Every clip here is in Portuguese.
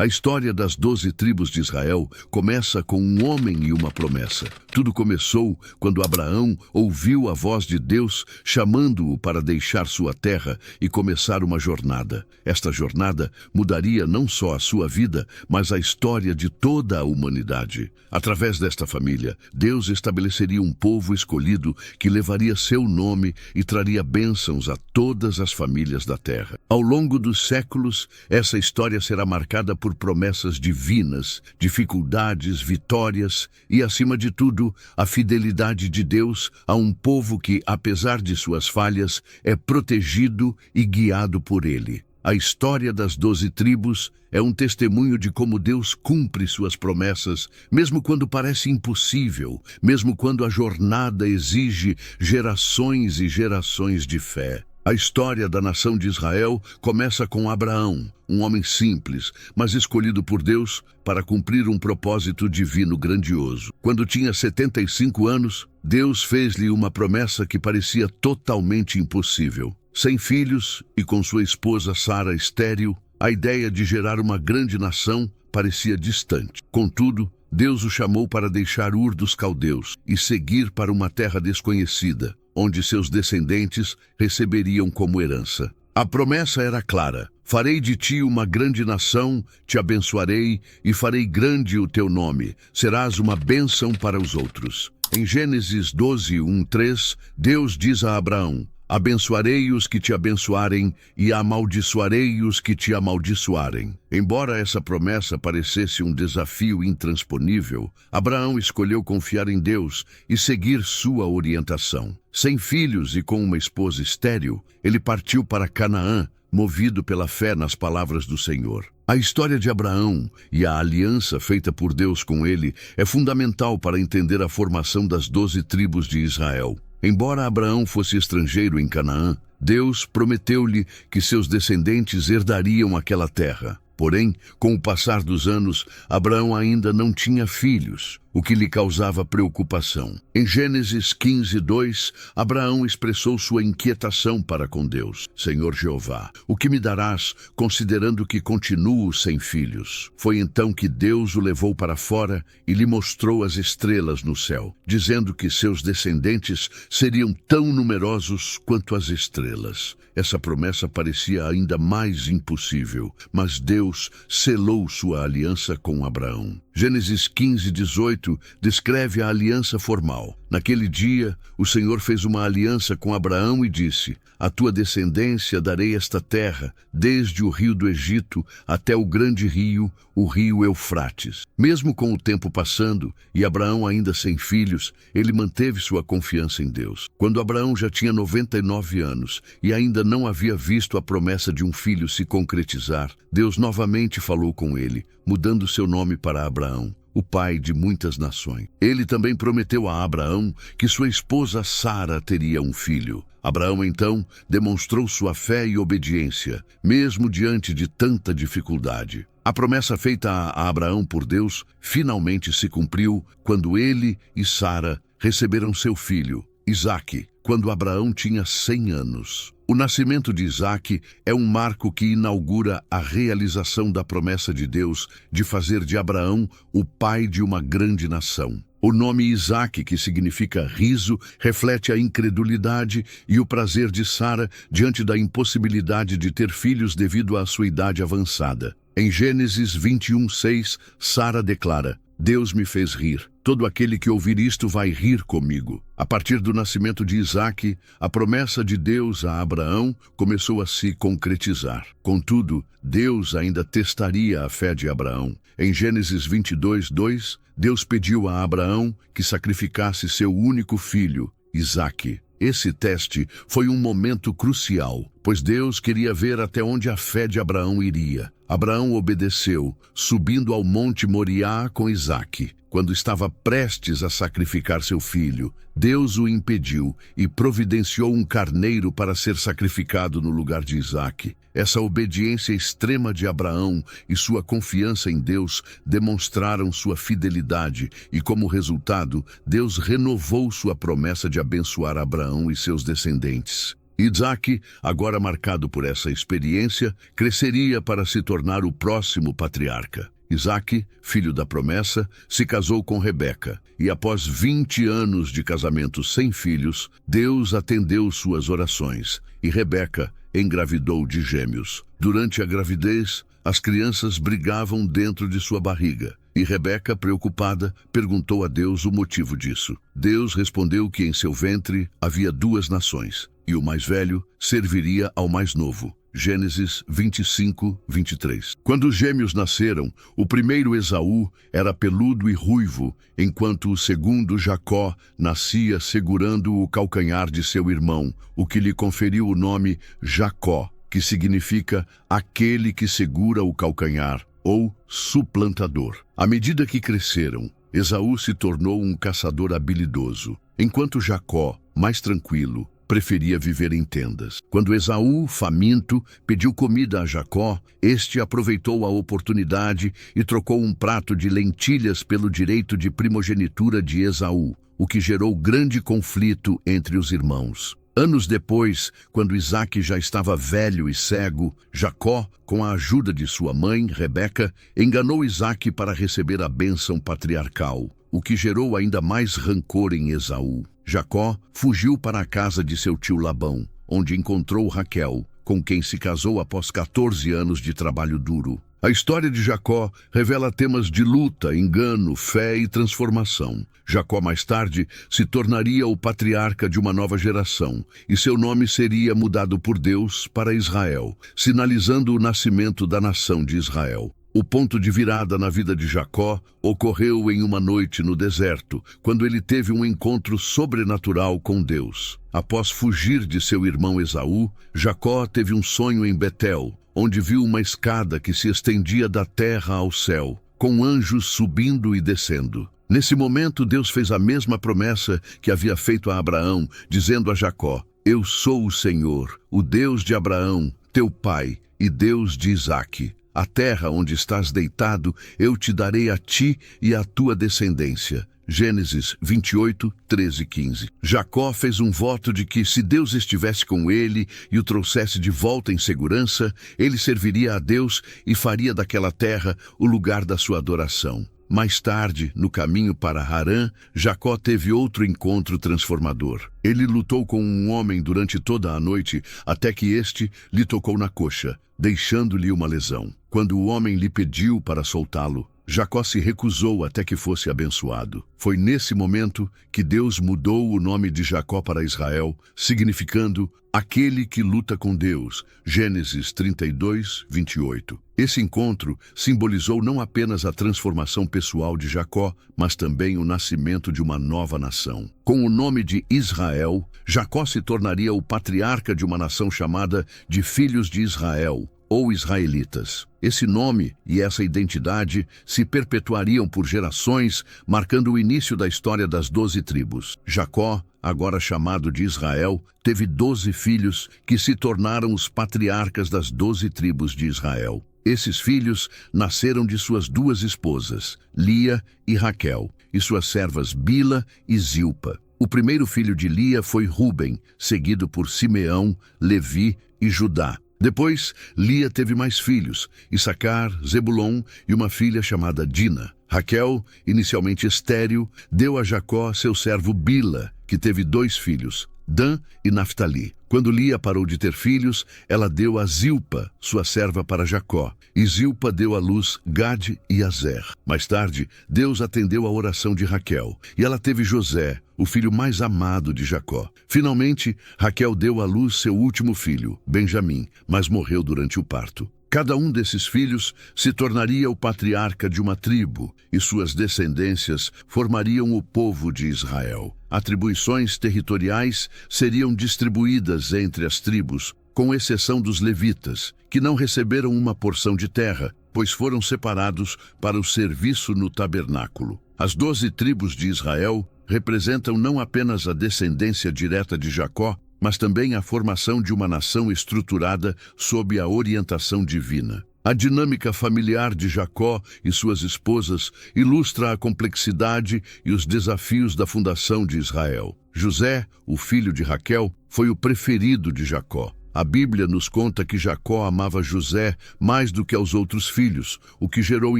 A história das 12 tribos de Israel começa com um homem e uma promessa. Tudo começou quando Abraão ouviu a voz de Deus chamando-o para deixar sua terra e começar uma jornada. Esta jornada mudaria não só a sua vida, mas a história de toda a humanidade. Através desta família, Deus estabeleceria um povo escolhido que levaria seu nome e traria bênçãos a todas as famílias da terra. Ao longo dos séculos, essa história será marcada por promessas divinas, dificuldades, vitórias e, acima de tudo, a fidelidade de Deus a um povo que, apesar de suas falhas, é protegido e guiado por Ele. A história das 12 tribos é um testemunho de como Deus cumpre suas promessas, mesmo quando parece impossível, mesmo quando a jornada exige gerações e gerações de fé. A história da nação de Israel começa com Abraão, um homem simples, mas escolhido por Deus para cumprir um propósito divino grandioso. Quando tinha 75 anos, Deus fez-lhe uma promessa que parecia totalmente impossível. Sem filhos e com sua esposa Sara estéril, a ideia de gerar uma grande nação parecia distante. Contudo, Deus o chamou para deixar Ur dos Caldeus e seguir para uma terra desconhecida, onde seus descendentes receberiam como herança. A promessa era clara: farei de ti uma grande nação, te abençoarei e farei grande o teu nome, serás uma bênção para os outros. Em Gênesis 12, 1-3, Deus diz a Abraão: abençoarei os que te abençoarem e amaldiçoarei os que te amaldiçoarem. Embora essa promessa parecesse um desafio intransponível, Abraão escolheu confiar em Deus e seguir sua orientação. Sem filhos e com uma esposa estéril, ele partiu para Canaã, movido pela fé nas palavras do Senhor. A história de Abraão e a aliança feita por Deus com ele é fundamental para entender a formação das 12 tribos de Israel. Embora Abraão fosse estrangeiro em Canaã, Deus prometeu-lhe que seus descendentes herdariam aquela terra. Porém, com o passar dos anos, Abraão ainda não tinha filhos, o que lhe causava preocupação. Em Gênesis 15:2, Abraão expressou sua inquietação para com Deus. Senhor Jeová, o que me darás, considerando que continuo sem filhos? Foi então que Deus o levou para fora e lhe mostrou as estrelas no céu, dizendo que seus descendentes seriam tão numerosos quanto as estrelas. Essa promessa parecia ainda mais impossível, mas Deus selou sua aliança com Abraão. Gênesis 15:18 descreve a aliança formal. Naquele dia, o Senhor fez uma aliança com Abraão e disse: a tua descendência darei esta terra, desde o rio do Egito até o grande rio, o rio Eufrates. Mesmo com o tempo passando e Abraão ainda sem filhos, ele manteve sua confiança em Deus. Quando Abraão já tinha 99 anos e ainda não havia visto a promessa de um filho se concretizar, Deus novamente falou com ele, mudando seu nome para Abraão, o pai de muitas nações. Ele também prometeu a Abraão que sua esposa Sara teria um filho. Abraão, então, demonstrou sua fé e obediência, mesmo diante de tanta dificuldade. A promessa feita a Abraão por Deus finalmente se cumpriu quando ele e Sara receberam seu filho, Isaque, quando Abraão tinha 100 anos. O nascimento de Isaque é um marco que inaugura a realização da promessa de Deus de fazer de Abraão o pai de uma grande nação. O nome Isaque, que significa riso, reflete a incredulidade e o prazer de Sara diante da impossibilidade de ter filhos devido à sua idade avançada. Em Gênesis 21:6, Sara declara: Deus me fez rir. Todo aquele que ouvir isto vai rir comigo. A partir do nascimento de Isaque, a promessa de Deus a Abraão começou a se concretizar. Contudo, Deus ainda testaria a fé de Abraão. Em Gênesis 22:2, Deus pediu a Abraão que sacrificasse seu único filho, Isaque. Esse teste foi um momento crucial, pois Deus queria ver até onde a fé de Abraão iria. Abraão obedeceu, subindo ao monte Moriá com Isaque. Quando estava prestes a sacrificar seu filho, Deus o impediu e providenciou um carneiro para ser sacrificado no lugar de Isaque. Essa obediência extrema de Abraão e sua confiança em Deus demonstraram sua fidelidade e, como resultado, Deus renovou sua promessa de abençoar Abraão e seus descendentes. Isaque, agora marcado por essa experiência, cresceria para se tornar o próximo patriarca. Isaque, filho da promessa, se casou com Rebeca, e após 20 anos de casamento sem filhos, Deus atendeu suas orações, e Rebeca engravidou de gêmeos. Durante a gravidez, as crianças brigavam dentro de sua barriga, e Rebeca, preocupada, perguntou a Deus o motivo disso. Deus respondeu que em seu ventre havia 2 nações, e o mais velho serviria ao mais novo. Gênesis 25, 23. Quando os gêmeos nasceram, o primeiro Esaú era peludo e ruivo, enquanto o segundo Jacó nascia segurando o calcanhar de seu irmão, o que lhe conferiu o nome Jacó, que significa aquele que segura o calcanhar, ou suplantador. À medida que cresceram, Esaú se tornou um caçador habilidoso, enquanto Jacó, mais tranquilo, preferia viver em tendas. Quando Esaú, faminto, pediu comida a Jacó, este aproveitou a oportunidade e trocou um prato de lentilhas pelo direito de primogenitura de Esaú, o que gerou grande conflito entre os irmãos. Anos depois, quando Isaque já estava velho e cego, Jacó, com a ajuda de sua mãe, Rebeca, enganou Isaque para receber a bênção patriarcal, o que gerou ainda mais rancor em Esaú. Jacó fugiu para a casa de seu tio Labão, onde encontrou Raquel, com quem se casou após 14 anos de trabalho duro. A história de Jacó revela temas de luta, engano, fé e transformação. Jacó mais tarde se tornaria o patriarca de uma nova geração, e seu nome seria mudado por Deus para Israel, sinalizando o nascimento da nação de Israel. O ponto de virada na vida de Jacó ocorreu em uma noite no deserto, quando ele teve um encontro sobrenatural com Deus. Após fugir de seu irmão Esaú, Jacó teve um sonho em Betel, onde viu uma escada que se estendia da terra ao céu, com anjos subindo e descendo. Nesse momento, Deus fez a mesma promessa que havia feito a Abraão, dizendo a Jacó: "Eu sou o Senhor, o Deus de Abraão, teu pai, e Deus de Isaque. A terra onde estás deitado, eu te darei a ti e à tua descendência." Gênesis 28, 13 e 15. Jacó fez um voto de que, se Deus estivesse com ele e o trouxesse de volta em segurança, ele serviria a Deus e faria daquela terra o lugar da sua adoração. Mais tarde, no caminho para Harã, Jacó teve outro encontro transformador. Ele lutou com um homem durante toda a noite, até que este lhe tocou na coxa, deixando-lhe uma lesão. Quando o homem lhe pediu para soltá-lo, Jacó se recusou até que fosse abençoado. Foi nesse momento que Deus mudou o nome de Jacó para Israel, significando aquele que luta com Deus. Gênesis 32, 28. Esse encontro simbolizou não apenas a transformação pessoal de Jacó, mas também o nascimento de uma nova nação. Com o nome de Israel, Jacó se tornaria o patriarca de uma nação chamada de Filhos de Israel, ou israelitas. Esse nome e essa identidade se perpetuariam por gerações, marcando o início da história das 12 tribos. Jacó, agora chamado de Israel, teve 12 filhos que se tornaram os patriarcas das 12 tribos de Israel. Esses filhos nasceram de suas 2 esposas, Lia e Raquel, e suas servas Bila e Zilpa. O primeiro filho de Lia foi Ruben, seguido por Simeão, Levi e Judá. Depois, Lia teve mais filhos, Issacar, Zebulon e uma filha chamada Dina. Raquel, inicialmente estéril, deu a Jacó seu servo Bila, que teve 2 filhos, Dan e Naftali. Quando Lia parou de ter filhos, ela deu a Zilpa, sua serva, para Jacó. E Zilpa deu à luz Gade e Azer. Mais tarde, Deus atendeu a oração de Raquel, e ela teve José, o filho mais amado de Jacó. Finalmente, Raquel deu à luz seu último filho, Benjamim, mas morreu durante o parto. Cada um desses filhos se tornaria o patriarca de uma tribo, e suas descendências formariam o povo de Israel. Atribuições territoriais seriam distribuídas entre as tribos, com exceção dos levitas, que não receberam uma porção de terra, pois foram separados para o serviço no tabernáculo. As 12 tribos de Israel representam não apenas a descendência direta de Jacó, mas também a formação de uma nação estruturada sob a orientação divina. A dinâmica familiar de Jacó e suas esposas ilustra a complexidade e os desafios da fundação de Israel. José, o filho de Raquel, foi o preferido de Jacó. A Bíblia nos conta que Jacó amava José mais do que aos outros filhos, o que gerou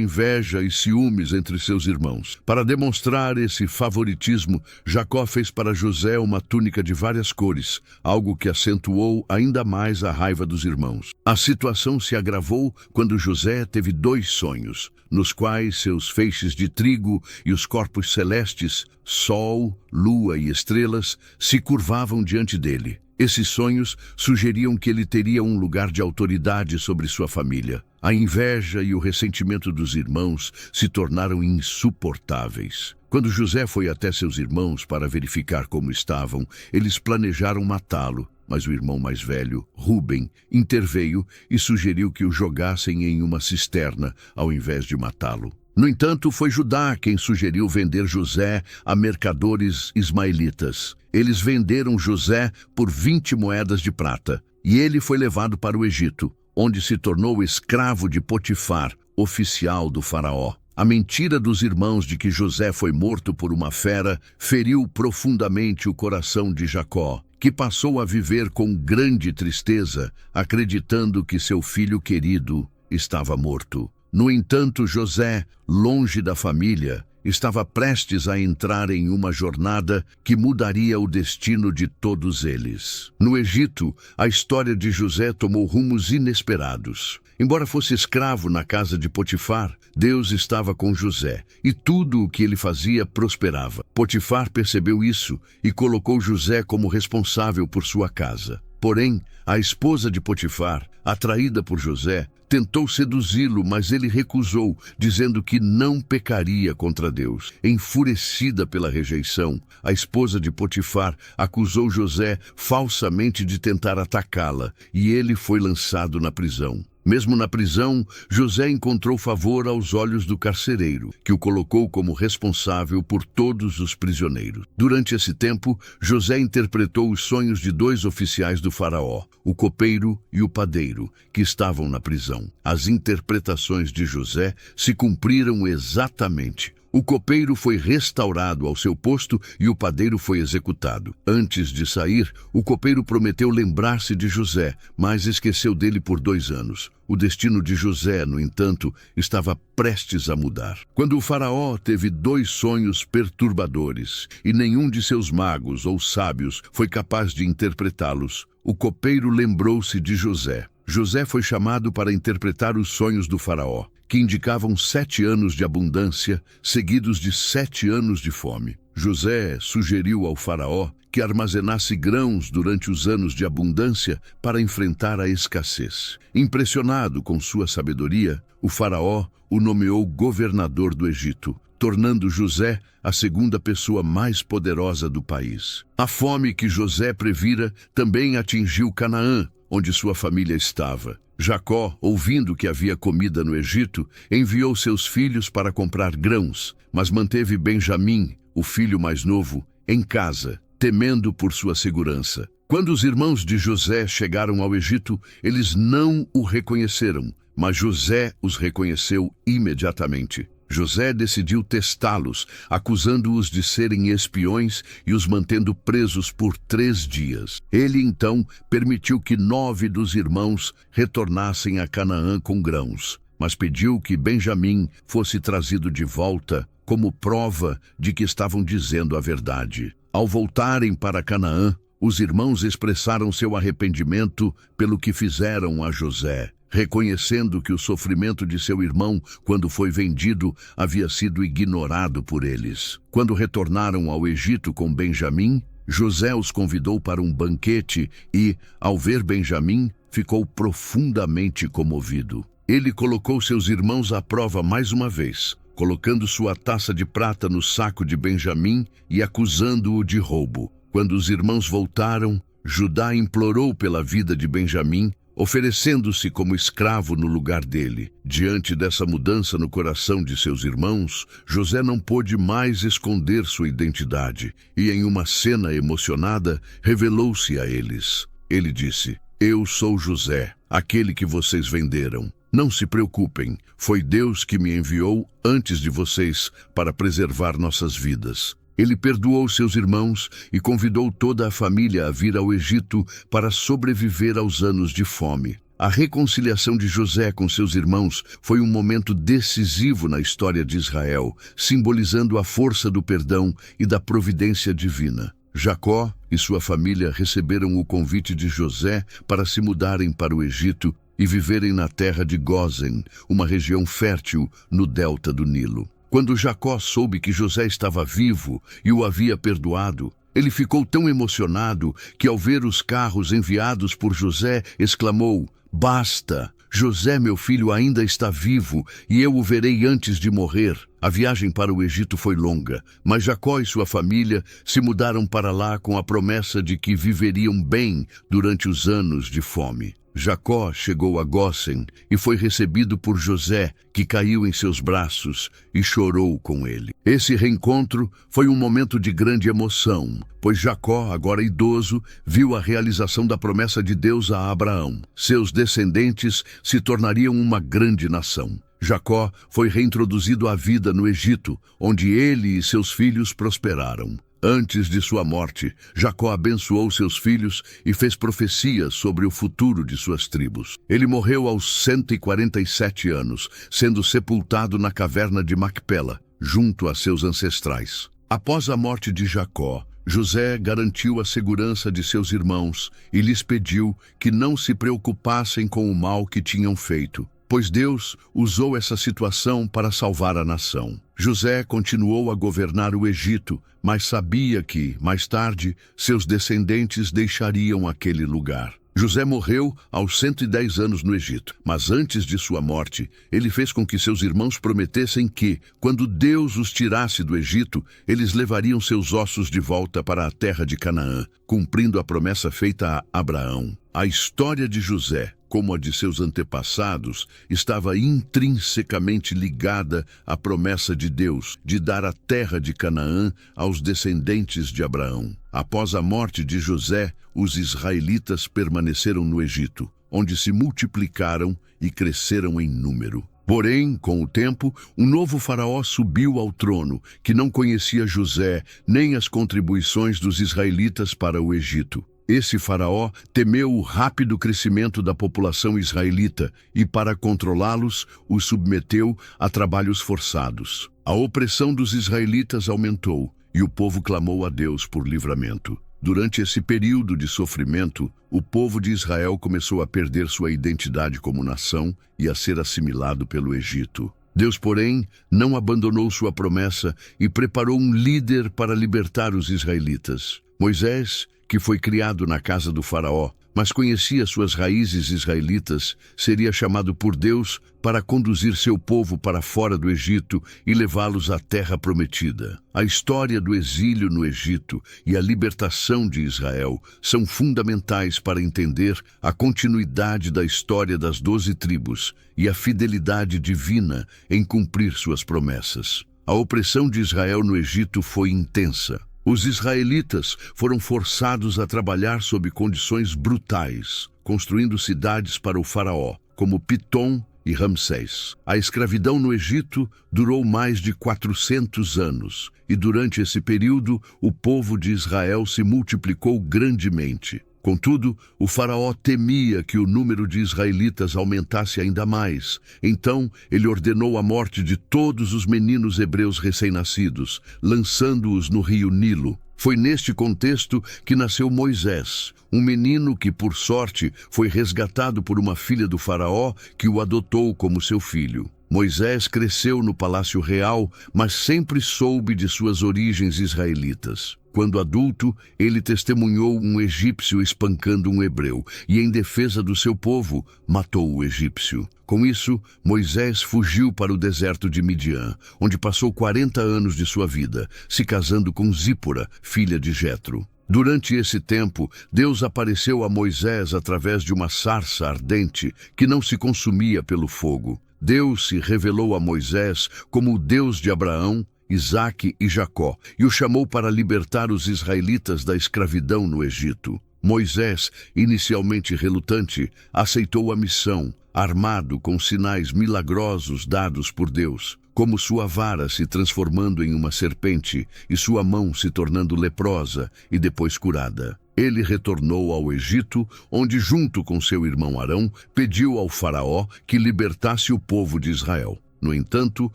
inveja e ciúmes entre seus irmãos. Para demonstrar esse favoritismo, Jacó fez para José uma túnica de várias cores, algo que acentuou ainda mais a raiva dos irmãos. A situação se agravou quando José teve 2 sonhos, nos quais seus feixes de trigo e os corpos celestes, sol, lua e estrelas, se curvavam diante dele. Esses sonhos sugeriam que ele teria um lugar de autoridade sobre sua família. A inveja e o ressentimento dos irmãos se tornaram insuportáveis. Quando José foi até seus irmãos para verificar como estavam, eles planejaram matá-lo, mas o irmão mais velho, Rúben, interveio e sugeriu que o jogassem em uma cisterna ao invés de matá-lo. No entanto, foi Judá quem sugeriu vender José a mercadores ismaelitas. Eles venderam José por 20 moedas de prata, e ele foi levado para o Egito, onde se tornou escravo de Potifar, oficial do faraó. A mentira dos irmãos de que José foi morto por uma fera feriu profundamente o coração de Jacó, que passou a viver com grande tristeza, acreditando que seu filho querido estava morto. No entanto, José, longe da família, estava prestes a entrar em uma jornada que mudaria o destino de todos eles. No Egito, a história de José tomou rumos inesperados. Embora fosse escravo na casa de Potifar, Deus estava com José, e tudo o que ele fazia prosperava. Potifar percebeu isso e colocou José como responsável por sua casa. Porém, a esposa de Potifar, atraída por José, tentou seduzi-lo, mas ele recusou, dizendo que não pecaria contra Deus. Enfurecida pela rejeição, a esposa de Potifar acusou José falsamente de tentar atacá-la, e ele foi lançado na prisão. Mesmo na prisão, José encontrou favor aos olhos do carcereiro, que o colocou como responsável por todos os prisioneiros. Durante esse tempo, José interpretou os sonhos de 2 oficiais do faraó, o copeiro e o padeiro, que estavam na prisão. As interpretações de José se cumpriram exatamente. O copeiro foi restaurado ao seu posto e o padeiro foi executado. Antes de sair, o copeiro prometeu lembrar-se de José, mas esqueceu dele por 2 anos. O destino de José, no entanto, estava prestes a mudar. Quando o faraó teve 2 sonhos perturbadores e nenhum de seus magos ou sábios foi capaz de interpretá-los, o copeiro lembrou-se de José. José foi chamado para interpretar os sonhos do faraó, que indicavam 7 anos de abundância, seguidos de 7 anos de fome. José sugeriu ao faraó que armazenasse grãos durante os anos de abundância para enfrentar a escassez. Impressionado com sua sabedoria, o faraó o nomeou governador do Egito, tornando José a 2ª pessoa mais poderosa do país. A fome que José previra também atingiu Canaã, onde sua família estava. Jacó, ouvindo que havia comida no Egito, enviou seus filhos para comprar grãos, mas manteve Benjamim, o filho mais novo, em casa, temendo por sua segurança. Quando os irmãos de José chegaram ao Egito, eles não o reconheceram, mas José os reconheceu imediatamente. José decidiu testá-los, acusando-os de serem espiões e os mantendo presos por 3 dias. Ele, então, permitiu que 9 dos irmãos retornassem a Canaã com grãos, mas pediu que Benjamim fosse trazido de volta como prova de que estavam dizendo a verdade. Ao voltarem para Canaã, os irmãos expressaram seu arrependimento pelo que fizeram a José, reconhecendo que o sofrimento de seu irmão, quando foi vendido, havia sido ignorado por eles. Quando retornaram ao Egito com Benjamim, José os convidou para um banquete e, ao ver Benjamim, ficou profundamente comovido. Ele colocou seus irmãos à prova mais uma vez, colocando sua taça de prata no saco de Benjamim e acusando-o de roubo. Quando os irmãos voltaram, Judá implorou pela vida de Benjamim, oferecendo-se como escravo no lugar dele. Diante dessa mudança no coração de seus irmãos, José não pôde mais esconder sua identidade e, em uma cena emocionada, revelou-se a eles. Ele disse: "Eu sou José, aquele que vocês venderam. Não se preocupem, foi Deus que me enviou antes de vocês para preservar nossas vidas. Ele perdoou seus irmãos e convidou toda a família a vir ao Egito para sobreviver aos anos de fome. A reconciliação de José com seus irmãos foi um momento decisivo na história de Israel, simbolizando a força do perdão e da providência divina. Jacó e sua família receberam o convite de José para se mudarem para o Egito e viverem na terra de Gósen, uma região fértil no delta do Nilo. Quando Jacó soube que José estava vivo e o havia perdoado, ele ficou tão emocionado que, ao ver os carros enviados por José, exclamou: "Basta! José, meu filho, ainda está vivo e eu o verei antes de morrer." A viagem para o Egito foi longa, mas Jacó e sua família se mudaram para lá com a promessa de que viveriam bem durante os anos de fome. Jacó chegou a Gósen e foi recebido por José, que caiu em seus braços e chorou com ele. Esse reencontro foi um momento de grande emoção, pois Jacó, agora idoso, viu a realização da promessa de Deus a Abraão. Seus descendentes se tornariam uma grande nação. Jacó foi reintroduzido à vida no Egito, onde ele e seus filhos prosperaram. Antes de sua morte, Jacó abençoou seus filhos e fez profecias sobre o futuro de suas tribos. Ele morreu aos 147 anos, sendo sepultado na caverna de Macpela, junto a seus ancestrais. Após a morte de Jacó, José garantiu a segurança de seus irmãos e lhes pediu que não se preocupassem com o mal que tinham feito, pois Deus usou essa situação para salvar a nação. José continuou a governar o Egito, mas sabia que, mais tarde, seus descendentes deixariam aquele lugar. José morreu aos 110 anos no Egito, mas antes de sua morte, ele fez com que seus irmãos prometessem que, quando Deus os tirasse do Egito, eles levariam seus ossos de volta para a terra de Canaã, cumprindo a promessa feita a Abraão. A história de José, como a de seus antepassados, estava intrinsecamente ligada à promessa de Deus de dar a terra de Canaã aos descendentes de Abraão. Após a morte de José, os israelitas permaneceram no Egito, onde se multiplicaram e cresceram em número. Porém, com o tempo, um novo faraó subiu ao trono, que não conhecia José nem as contribuições dos israelitas para o Egito. Esse faraó temeu o rápido crescimento da população israelita e, para controlá-los, os submeteu a trabalhos forçados. A opressão dos israelitas aumentou e o povo clamou a Deus por livramento. Durante esse período de sofrimento, o povo de Israel começou a perder sua identidade como nação e a ser assimilado pelo Egito. Deus, porém, não abandonou sua promessa e preparou um líder para libertar os israelitas. Moisés, que foi criado na casa do faraó, mas conhecia suas raízes israelitas, seria chamado por Deus para conduzir seu povo para fora do Egito e levá-los à terra prometida. A história do exílio no Egito e a libertação de Israel são fundamentais para entender a continuidade da história das 12 tribos e a fidelidade divina em cumprir suas promessas. A opressão de Israel no Egito foi intensa. Os israelitas foram forçados a trabalhar sob condições brutais, construindo cidades para o faraó, como Pitom e Ramsés. A escravidão no Egito durou mais de 400 anos, e durante esse período o povo de Israel se multiplicou grandemente. Contudo, o faraó temia que o número de israelitas aumentasse ainda mais. Então, ele ordenou a morte de todos os meninos hebreus recém-nascidos, lançando-os no rio Nilo. Foi neste contexto que nasceu Moisés, um menino que, por sorte, foi resgatado por uma filha do faraó que o adotou como seu filho. Moisés cresceu no palácio real, mas sempre soube de suas origens israelitas. Quando adulto, ele testemunhou um egípcio espancando um hebreu e, em defesa do seu povo, matou o egípcio. Com isso, Moisés fugiu para o deserto de Midian, onde passou 40 anos de sua vida, se casando com Zípora, filha de Jetro. Durante esse tempo, Deus apareceu a Moisés através de uma sarça ardente que não se consumia pelo fogo. Deus se revelou a Moisés como o Deus de Abraão, Isaque e Jacó, e o chamou para libertar os israelitas da escravidão no Egito. Moisés, inicialmente relutante, aceitou a missão, armado com sinais milagrosos dados por Deus, como sua vara se transformando em uma serpente e sua mão se tornando leprosa e depois curada. Ele retornou ao Egito, onde, junto com seu irmão Arão, pediu ao faraó que libertasse o povo de Israel. No entanto,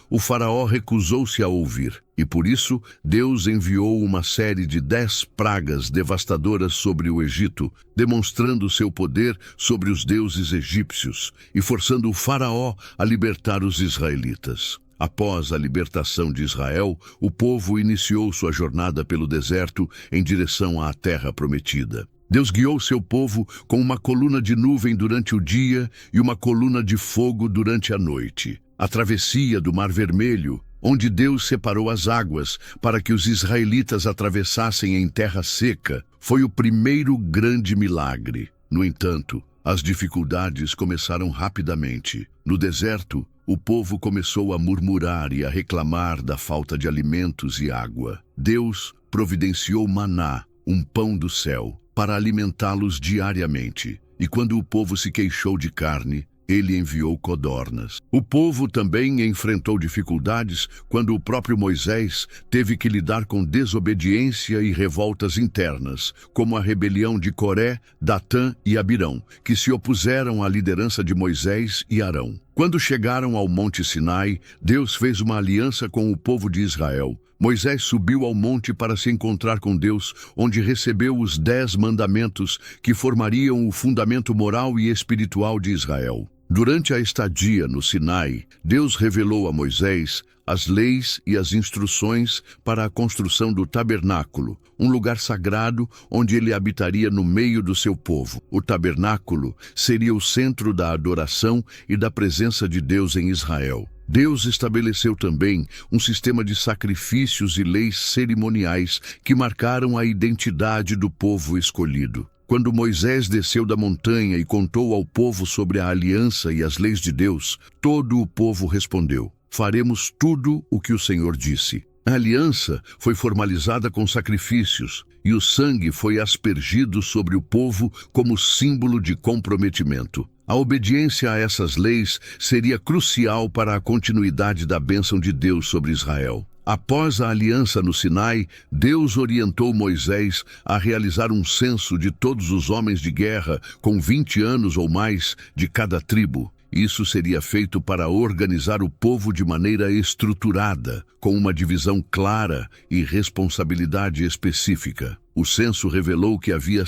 o faraó recusou-se a ouvir, e por isso Deus enviou uma série de 10 pragas devastadoras sobre o Egito, demonstrando seu poder sobre os deuses egípcios e forçando o faraó a libertar os israelitas. Após a libertação de Israel, o povo iniciou sua jornada pelo deserto em direção à terra prometida. Deus guiou seu povo com uma coluna de nuvem durante o dia e uma coluna de fogo durante a noite. A travessia do Mar Vermelho, onde Deus separou as águas para que os israelitas atravessassem em terra seca, foi o primeiro grande milagre. No entanto, as dificuldades começaram rapidamente. No deserto, o povo começou a murmurar e a reclamar da falta de alimentos e água. Deus providenciou maná, um pão do céu, para alimentá-los diariamente. E quando o povo se queixou de carne, ele enviou codornas. O povo também enfrentou dificuldades quando o próprio Moisés teve que lidar com desobediência e revoltas internas, como a rebelião de Coré, Datã e Abirão, que se opuseram à liderança de Moisés e Arão. Quando chegaram ao Monte Sinai, Deus fez uma aliança com o povo de Israel. Moisés subiu ao monte para se encontrar com Deus, onde recebeu os 10 mandamentos que formariam o fundamento moral e espiritual de Israel. Durante a estadia no Sinai, Deus revelou a Moisés as leis e as instruções para a construção do tabernáculo, um lugar sagrado onde ele habitaria no meio do seu povo. O tabernáculo seria o centro da adoração e da presença de Deus em Israel. Deus estabeleceu também um sistema de sacrifícios e leis cerimoniais que marcaram a identidade do povo escolhido. Quando Moisés desceu da montanha e contou ao povo sobre a aliança e as leis de Deus, todo o povo respondeu: "Faremos tudo o que o Senhor disse." A aliança foi formalizada com sacrifícios e o sangue foi aspergido sobre o povo como símbolo de comprometimento. A obediência a essas leis seria crucial para a continuidade da bênção de Deus sobre Israel. Após a aliança no Sinai, Deus orientou Moisés a realizar um censo de todos os homens de guerra com 20 anos ou mais de cada tribo. Isso seria feito para organizar o povo de maneira estruturada, com uma divisão clara e responsabilidade específica. O censo revelou que havia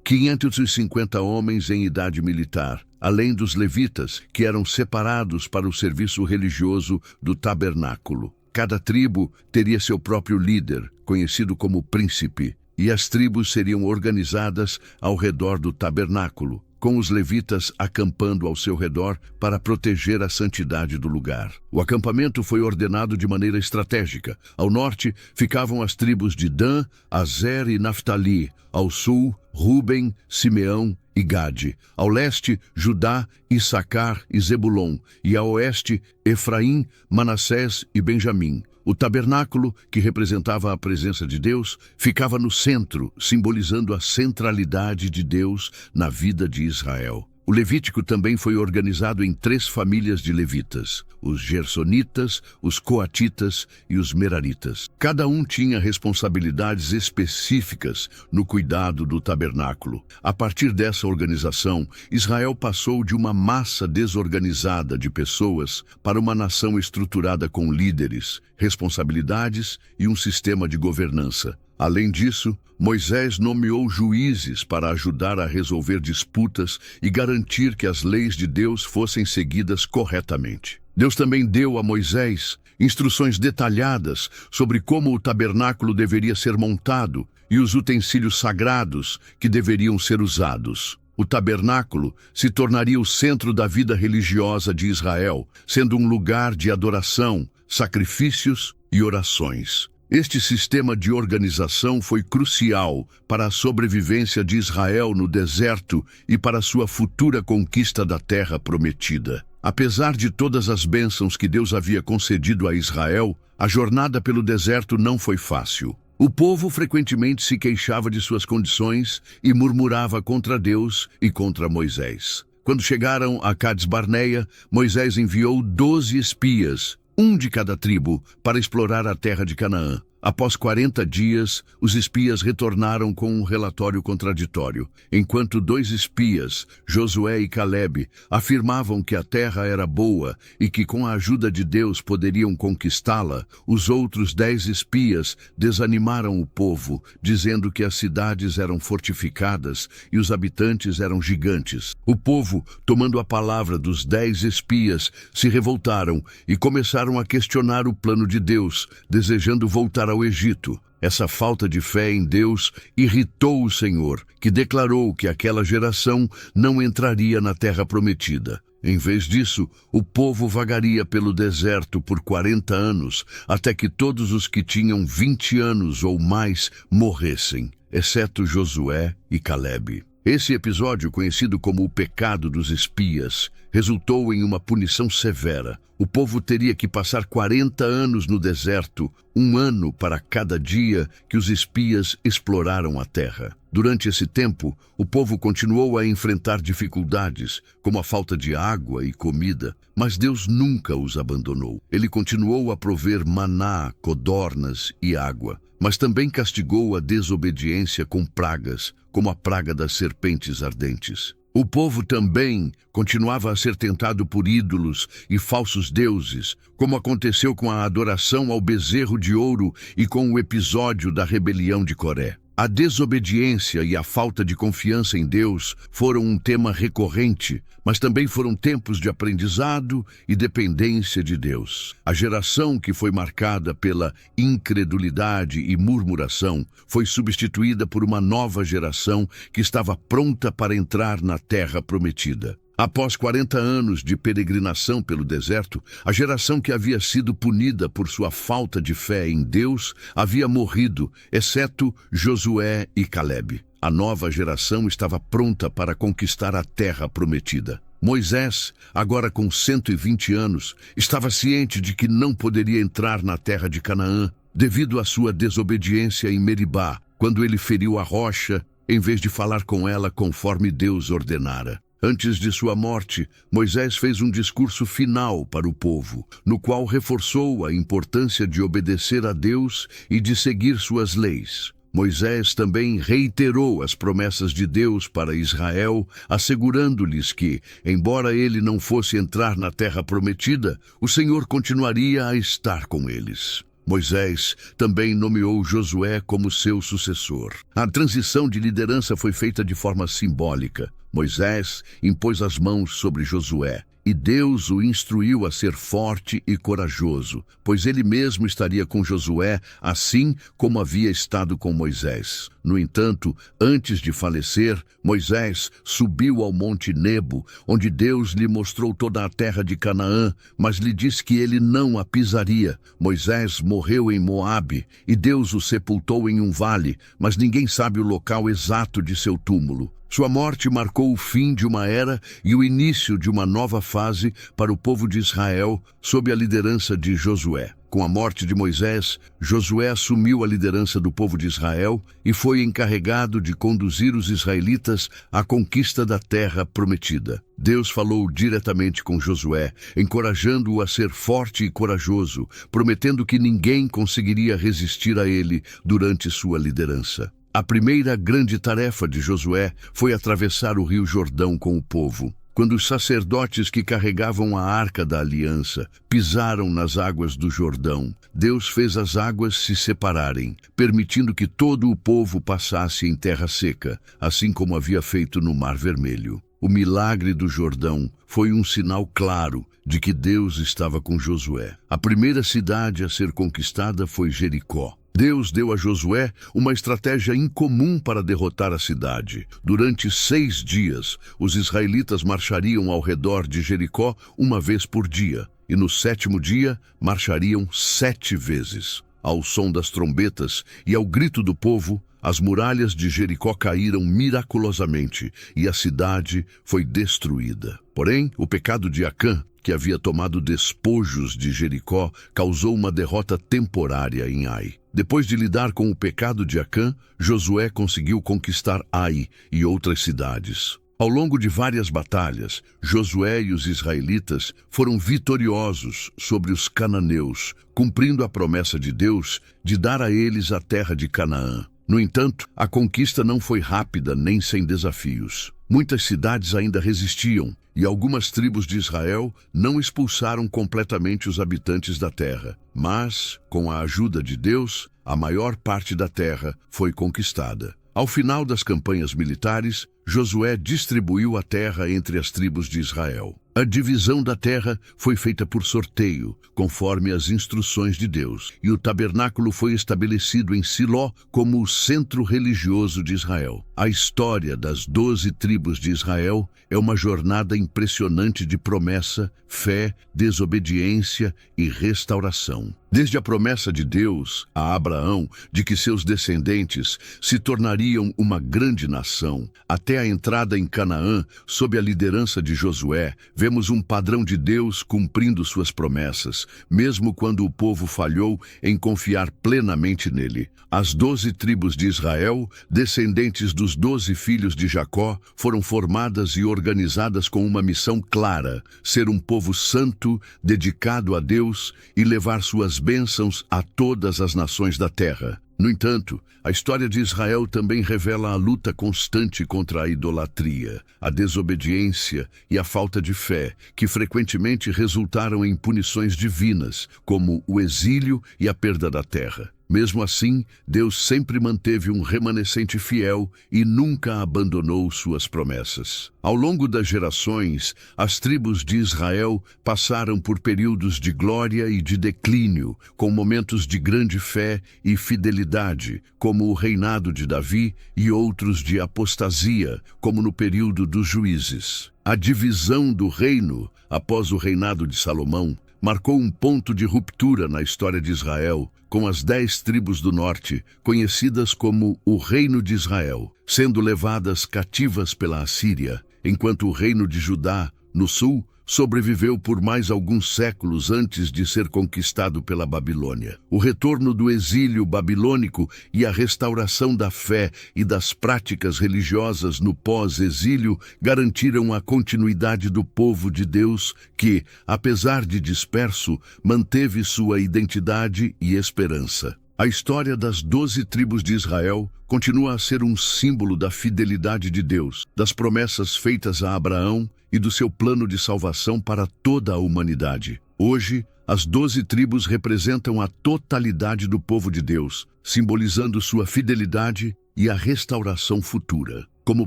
550 homens em idade militar, além dos levitas, que eram separados para o serviço religioso do tabernáculo. Cada tribo teria seu próprio líder, conhecido como príncipe, e as tribos seriam organizadas ao redor do tabernáculo, com os levitas acampando ao seu redor para proteger a santidade do lugar. O acampamento foi ordenado de maneira estratégica. Ao norte ficavam as tribos de Dan, Azer e Naftali. Ao sul, Ruben, Simeão e Gade. Ao leste, Judá, Issacar e Zebulon. E ao oeste, Efraim, Manassés e Benjamim. O tabernáculo, que representava a presença de Deus, ficava no centro, simbolizando a centralidade de Deus na vida de Israel. O Levítico também foi organizado em 3 famílias de levitas: os Gersonitas, os Coatitas e os Meraritas. Cada um tinha responsabilidades específicas no cuidado do tabernáculo. A partir dessa organização, Israel passou de uma massa desorganizada de pessoas para uma nação estruturada com líderes, responsabilidades e um sistema de governança. Além disso, Moisés nomeou juízes para ajudar a resolver disputas e garantir que as leis de Deus fossem seguidas corretamente. Deus também deu a Moisés instruções detalhadas sobre como o tabernáculo deveria ser montado e os utensílios sagrados que deveriam ser usados. O tabernáculo se tornaria o centro da vida religiosa de Israel, sendo um lugar de adoração, sacrifícios e orações. Este sistema de organização foi crucial para a sobrevivência de Israel no deserto e para sua futura conquista da terra prometida. Apesar de todas as bênçãos que Deus havia concedido a Israel, a jornada pelo deserto não foi fácil. O povo frequentemente se queixava de suas condições e murmurava contra Deus e contra Moisés. Quando chegaram a Cades-Barneia, Moisés enviou 12 espias, um de cada tribo, para explorar a terra de Canaã. Após 40 dias, os espias retornaram com um relatório contraditório. Enquanto 2 espias, Josué e Calebe, afirmavam que a terra era boa e que com a ajuda de Deus poderiam conquistá-la, os outros 10 espias desanimaram o povo, dizendo que as cidades eram fortificadas e os habitantes eram gigantes. O povo, tomando a palavra dos 10 espias, se revoltaram e começaram a questionar o plano de Deus, desejando voltar ao Egito. Essa falta de fé em Deus irritou o Senhor, que declarou que aquela geração não entraria na terra prometida. Em vez disso, o povo vagaria pelo deserto por 40 anos, até que todos os que tinham 20 anos ou mais morressem, exceto Josué e Calebe. Esse episódio, conhecido como o pecado dos espias, resultou em uma punição severa. O povo teria que passar 40 anos no deserto, 1 ano para cada dia que os espias exploraram a terra. Durante esse tempo, o povo continuou a enfrentar dificuldades, como a falta de água e comida, mas Deus nunca os abandonou. Ele continuou a prover maná, codornas e água, mas também castigou a desobediência com pragas, como a praga das serpentes ardentes. O povo também continuava a ser tentado por ídolos e falsos deuses, como aconteceu com a adoração ao bezerro de ouro e com o episódio da rebelião de Coré. A desobediência e a falta de confiança em Deus foram um tema recorrente, mas também foram tempos de aprendizado e dependência de Deus. A geração que foi marcada pela incredulidade e murmuração foi substituída por uma nova geração que estava pronta para entrar na terra prometida. Após 40 anos de peregrinação pelo deserto, a geração que havia sido punida por sua falta de fé em Deus havia morrido, exceto Josué e Calebe. A nova geração estava pronta para conquistar a terra prometida. Moisés, agora com 120 anos, estava ciente de que não poderia entrar na terra de Canaã devido à sua desobediência em Meribá, quando ele feriu a rocha em vez de falar com ela conforme Deus ordenara. Antes de sua morte, Moisés fez um discurso final para o povo, no qual reforçou a importância de obedecer a Deus e de seguir suas leis. Moisés também reiterou as promessas de Deus para Israel, assegurando-lhes que, embora ele não fosse entrar na terra prometida, o Senhor continuaria a estar com eles. Moisés também nomeou Josué como seu sucessor. A transição de liderança foi feita de forma simbólica. Moisés impôs as mãos sobre Josué, e Deus o instruiu a ser forte e corajoso, pois ele mesmo estaria com Josué, assim como havia estado com Moisés. No entanto, antes de falecer, Moisés subiu ao Monte Nebo, onde Deus lhe mostrou toda a terra de Canaã, mas lhe disse que ele não a pisaria. Moisés morreu em Moabe, e Deus o sepultou em um vale, mas ninguém sabe o local exato de seu túmulo. Sua morte marcou o fim de uma era e o início de uma nova fase para o povo de Israel, sob a liderança de Josué. Com a morte de Moisés, Josué assumiu a liderança do povo de Israel e foi encarregado de conduzir os israelitas à conquista da terra prometida. Deus falou diretamente com Josué, encorajando-o a ser forte e corajoso, prometendo que ninguém conseguiria resistir a ele durante sua liderança. A primeira grande tarefa de Josué foi atravessar o rio Jordão com o povo. Quando os sacerdotes que carregavam a Arca da Aliança pisaram nas águas do Jordão, Deus fez as águas se separarem, permitindo que todo o povo passasse em terra seca, assim como havia feito no Mar Vermelho. O milagre do Jordão foi um sinal claro de que Deus estava com Josué. A primeira cidade a ser conquistada foi Jericó. Deus deu a Josué uma estratégia incomum para derrotar a cidade. Durante 6 dias, os israelitas marchariam ao redor de Jericó uma vez por dia, e no 7º dia, marchariam 7 vezes. Ao som das trombetas e ao grito do povo, as muralhas de Jericó caíram miraculosamente e a cidade foi destruída. Porém, o pecado de Acã, que havia tomado despojos de Jericó, causou uma derrota temporária em Ai. Depois de lidar com o pecado de Acã, Josué conseguiu conquistar Ai e outras cidades. Ao longo de várias batalhas, Josué e os israelitas foram vitoriosos sobre os cananeus, cumprindo a promessa de Deus de dar a eles a terra de Canaã. No entanto, a conquista não foi rápida nem sem desafios. Muitas cidades ainda resistiam, e algumas tribos de Israel não expulsaram completamente os habitantes da terra. Mas, com a ajuda de Deus, a maior parte da terra foi conquistada. Ao final das campanhas militares, Josué distribuiu a terra entre as tribos de Israel. A divisão da terra foi feita por sorteio, conforme as instruções de Deus, e o tabernáculo foi estabelecido em Siló como o centro religioso de Israel. A história das 12 tribos de Israel é uma jornada impressionante de promessa, fé, desobediência e restauração. Desde a promessa de Deus a Abraão de que seus descendentes se tornariam uma grande nação, até a entrada em Canaã sob a liderança de Josué, vemos um padrão de Deus cumprindo suas promessas, mesmo quando o povo falhou em confiar plenamente nele. As 12 tribos de Israel, descendentes dos 12 filhos de Jacó, foram formadas e organizadas com uma missão clara: ser um povo santo, dedicado a Deus e levar suas bênçãos a todas as nações da terra. No entanto, a história de Israel também revela a luta constante contra a idolatria, a desobediência e a falta de fé, que frequentemente resultaram em punições divinas, como o exílio e a perda da terra. Mesmo assim, Deus sempre manteve um remanescente fiel e nunca abandonou suas promessas. Ao longo das gerações, as tribos de Israel passaram por períodos de glória e de declínio, com momentos de grande fé e fidelidade, como o reinado de Davi, e outros de apostasia, como no período dos juízes. A divisão do reino, após o reinado de Salomão, marcou um ponto de ruptura na história de Israel, com as 10 tribos do norte, conhecidas como o Reino de Israel, sendo levadas cativas pela Assíria, enquanto o Reino de Judá, no sul, sobreviveu por mais alguns séculos antes de ser conquistado pela Babilônia. O retorno do exílio babilônico e a restauração da fé e das práticas religiosas no pós-exílio garantiram a continuidade do povo de Deus que, apesar de disperso, manteve sua identidade e esperança. A história das 12 tribos de Israel continua a ser um símbolo da fidelidade de Deus, das promessas feitas a Abraão e do seu plano de salvação para toda a humanidade. Hoje, as 12 tribos representam a totalidade do povo de Deus, simbolizando sua fidelidade e a restauração futura, como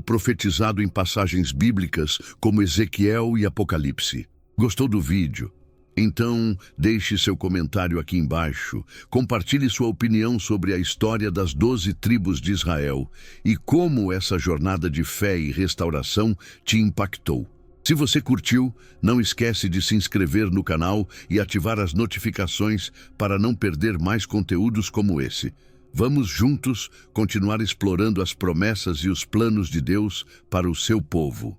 profetizado em passagens bíblicas como Ezequiel e Apocalipse. Gostou do vídeo? Então, deixe seu comentário aqui embaixo, compartilhe sua opinião sobre a história das 12 tribos de Israel e como essa jornada de fé e restauração te impactou. Se você curtiu, não esquece de se inscrever no canal e ativar as notificações para não perder mais conteúdos como esse. Vamos juntos continuar explorando as promessas e os planos de Deus para o seu povo.